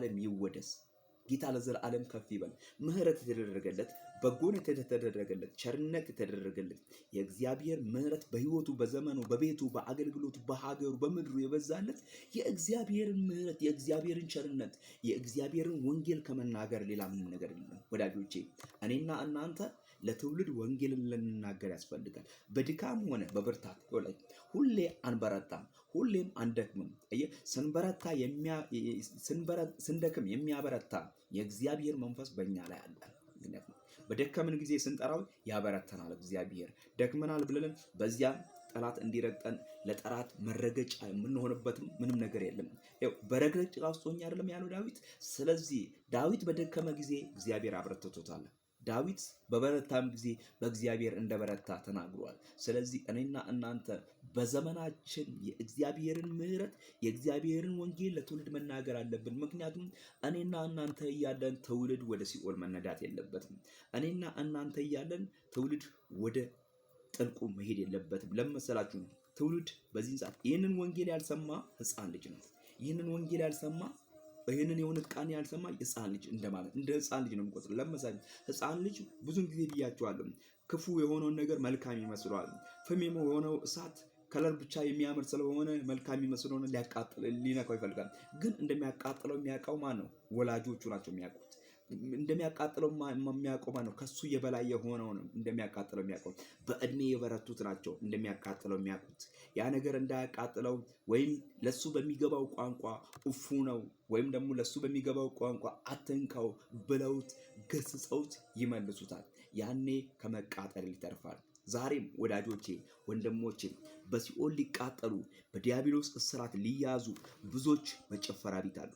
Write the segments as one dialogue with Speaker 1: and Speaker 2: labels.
Speaker 1: ለዘላለም ይወደስ። ጌታ ለዘላለም ከፍ ይበል። ምህረት የተደረገለት፣ በጎነት የተደረገለት፣ ቸርነት የተደረገለት የእግዚአብሔር ምህረት በህይወቱ፣ በዘመኑ፣ በቤቱ፣ በአገልግሎቱ፣ በሀገሩ፣ በምድሩ የበዛለት የእግዚአብሔርን ምህረት፣ የእግዚአብሔርን ቸርነት፣ የእግዚአብሔርን ወንጌል ከመናገር ሌላ ምንም ነገር የለም። ወዳጆቼ እኔና እናንተ ለትውልድ ወንጌልን ልንናገር ያስፈልጋል። በድካም ሆነ በብርታት ላይ ሁሌ አንበረታም፣ ሁሌም አንደክምም። ስንደክም የሚያበረታ የእግዚአብሔር መንፈስ በእኛ ላይ አለ። በደከምን ጊዜ ስንጠራው ያበረተናል እግዚአብሔር። ደክመናል ብለን በዚያ ጠላት እንዲረግጠን ለጠላት መረገጫ የምንሆንበትም ምንም ነገር የለም። በረግረጭ ውስጥ ሆኜ አይደለም ያለው ዳዊት። ስለዚህ ዳዊት በደከመ ጊዜ እግዚአብሔር አበረትቶታል። ዳዊት በበረታም ጊዜ በእግዚአብሔር እንደበረታ ተናግሯል። ስለዚህ እኔና እናንተ በዘመናችን የእግዚአብሔርን ምህረት፣ የእግዚአብሔርን ወንጌል ለትውልድ መናገር አለብን። ምክንያቱም እኔና እናንተ እያለን ትውልድ ወደ ሲኦል መነዳት የለበትም። እኔና እናንተ እያለን ትውልድ ወደ ጥልቁ መሄድ የለበትም። ለመሰላችሁ ትውልድ በዚህ ሰዓት ይህንን ወንጌል ያልሰማ ሕፃን ልጅ ነው። ይህንን ወንጌል ያልሰማ ይህንን የሆነ ቃል ያልሰማ ሕፃን ልጅ እንደማለት እንደ ሕፃን ልጅ ነው የምቆጥረው። ለምሳሌ ሕፃን ልጅ ብዙን ጊዜ ብያቸዋለሁ፣ ክፉ የሆነውን ነገር መልካም ይመስለዋል። ፍም የሆነው እሳት ከለር ብቻ የሚያምር ስለሆነ መልካም ይመስለውን ሊያቃጥል ሊነካው ይፈልጋል። ግን እንደሚያቃጥለው የሚያውቀው ማን ነው? ወላጆቹ ናቸው የሚያውቁት። እንደሚያቃጥለው የሚያውቀው ማን ነው? ከሱ የበላይ የሆነው ነው እንደሚያቃጥለው የሚያውቀው። በእድሜ የበረቱት ናቸው እንደሚያቃጥለው የሚያውቁት። ያ ነገር እንዳያቃጥለው ወይም ለሱ በሚገባው ቋንቋ እፉ ነው ወይም ደግሞ ለሱ በሚገባው ቋንቋ አትንካው ብለውት ገስጸውት ይመልሱታል። ያኔ ከመቃጠል ይተርፋል። ዛሬም ወዳጆቼ፣ ወንድሞቼ በሲኦል ሊቃጠሉ በዲያብሎስ እስራት ሊያዙ ብዙዎች በጭፈራ ቤት አሉ።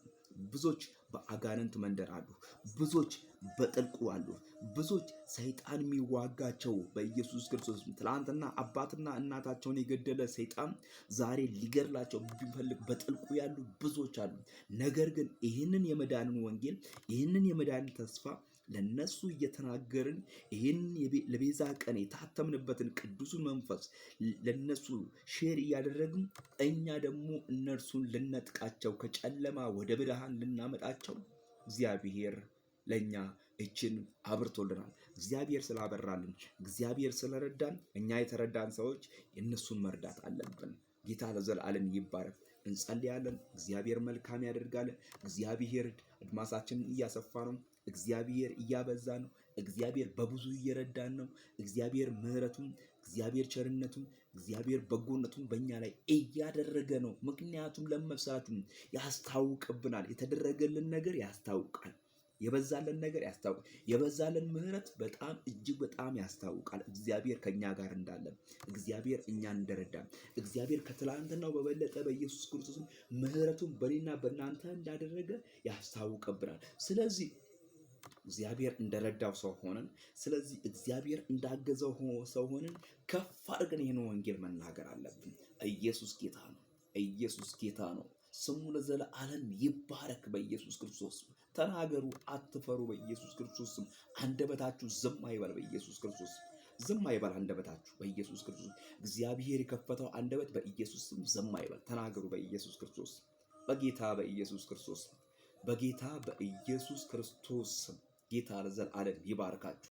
Speaker 1: ብዙዎች በአጋንንት መንደር አሉ። ብዙዎች በጥልቁ አሉ። ብዙዎች ሰይጣን የሚዋጋቸው በኢየሱስ ክርስቶስ ትላንትና አባትና እናታቸውን የገደለ ሰይጣን ዛሬ ሊገድላቸው ቢፈልግ በጥልቁ ያሉ ብዙዎች አሉ። ነገር ግን ይህንን የመዳንን ወንጌል፣ ይህንን የመዳንን ተስፋ ለነሱ እየተናገርን ይህንን ለቤዛ ቀን የታተምንበትን ቅዱሱን መንፈስ ለነሱ ሼር እያደረግን እኛ ደግሞ እነርሱን ልነጥቃቸው ከጨለማ ወደ ብርሃን ልናመጣቸው እግዚአብሔር ለእኛ እችን አብርቶልናል። እግዚአብሔር ስላበራልን፣ እግዚአብሔር ስለረዳን እኛ የተረዳን ሰዎች የእነሱን መርዳት አለብን። ጌታ ለዘላለም ይባረክ። እንጸልያለን። እግዚአብሔር መልካም ያደርጋል። እግዚአብሔር አድማሳችንን እያሰፋ ነው። እግዚአብሔር እያበዛ ነው። እግዚአብሔር በብዙ እየረዳን ነው። እግዚአብሔር ምሕረቱን፣ እግዚአብሔር ቸርነቱን፣ እግዚአብሔር በጎነቱን በእኛ ላይ እያደረገ ነው። ምክንያቱም ለመብሳቱም ያስታውቅብናል። የተደረገልን ነገር ያስታውቃል። የበዛልን ነገር ያስታውቃል። የበዛልን ምሕረት በጣም እጅግ በጣም ያስታውቃል። እግዚአብሔር ከኛ ጋር እንዳለ፣ እግዚአብሔር እኛን እንደረዳን፣ እግዚአብሔር ከትላንትናው በበለጠ በኢየሱስ ክርስቶስም ምሕረቱን በእኔና በእናንተ እንዳደረገ ያስታውቅብናል። ስለዚህ እግዚአብሔር እንደረዳው ሰው ሆነን፣ ስለዚህ እግዚአብሔር እንዳገዘው ሰው ሆነን ከፍ አድርገን ይህን ወንጌል መናገር አለብን። ኢየሱስ ጌታ ነው። ኢየሱስ ጌታ ነው። ስሙ ለዘላለም ይባረክ። በኢየሱስ ክርስቶስ ተናገሩ፣ አትፈሩ። በኢየሱስ ክርስቶስ አንደበታችሁ ዝም አይበል። በኢየሱስ ክርስቶስ ዝም አይበል አንደበታችሁ። በኢየሱስ ክርስቶስ እግዚአብሔር የከፈተው አንደበት በኢየሱስ ስም ዝም አይበል። ተናገሩ በኢየሱስ ክርስቶስ፣ በጌታ በኢየሱስ ክርስቶስ፣ በጌታ በኢየሱስ ክርስቶስ ጌታ ለዘላለም ይባርካችሁ።